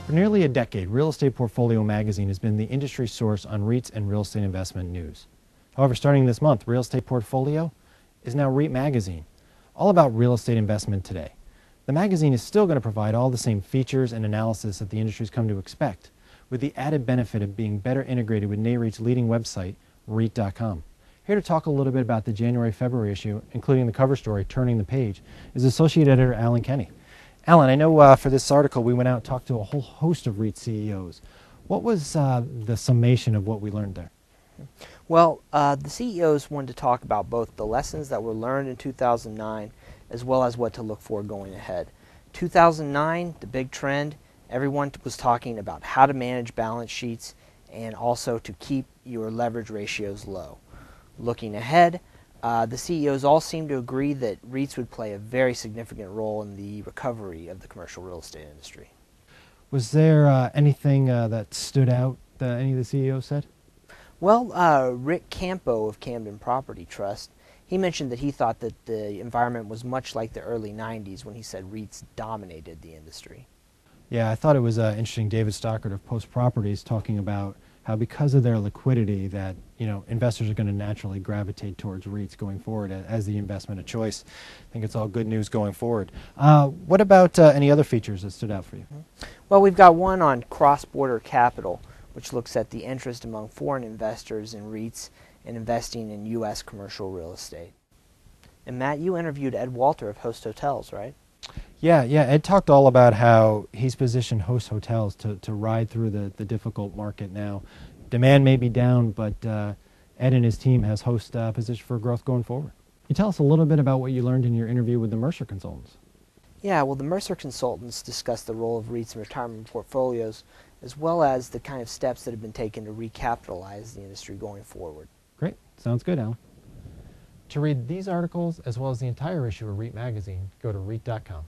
For nearly a decade, Real Estate Portfolio magazine has been the industry source on REITs and real estate investment news. However, starting this month, Real Estate Portfolio is now REIT magazine, all about real estate investment today. The magazine is still going to provide all the same features and analysis that the industry's come to expect, with the added benefit of being better integrated with NAREIT's leading website, REIT.com. Here to talk a little bit about the January-February issue, including the cover story, Turning the Page, is Associate Editor Alan Kenny. Alan, I know for this article we went out and talked to a whole host of REIT CEOs. What was the summation of what we learned there? Well, the CEOs wanted to talk about both the lessons that were learned in 2009 as well as what to look for going ahead. 2009, the big trend, everyone was talking about how to manage balance sheets and also to keep your leverage ratios low. Looking ahead, the CEOs all seemed to agree that REITs would play a very significant role in the recovery of the commercial real estate industry. Was there anything that stood out that any of the CEOs said? Well, Rick Campo of Camden Property Trust, he mentioned that he thought that the environment was much like the early 90s when he said REITs dominated the industry. Yeah, I thought it was interesting. David Stockert of Post Properties talking about how because of their liquidity that investors are going to naturally gravitate towards REITs going forward as the investment of choice. I think it's all good news going forward. What about any other features that stood out for you? Well, we've got one on cross-border capital, which looks at the interest among foreign investors in REITs and investing in U.S. commercial real estate. And Matt, you interviewed Ed Walter of Host Hotels, right? Yeah. Ed talked all about how he's positioned Host Hotels to ride through the difficult market now. Demand may be down, but Ed and his team has Host positioned for growth going forward. Can you tell us a little bit about what you learned in your interview with the Mercer consultants? Yeah, well, the Mercer consultants discussed the role of REITs in retirement portfolios, as well as the kind of steps that have been taken to recapitalize the industry going forward. Great. Sounds good, Alan. To read these articles, as well as the entire issue of REIT magazine, go to REIT.com.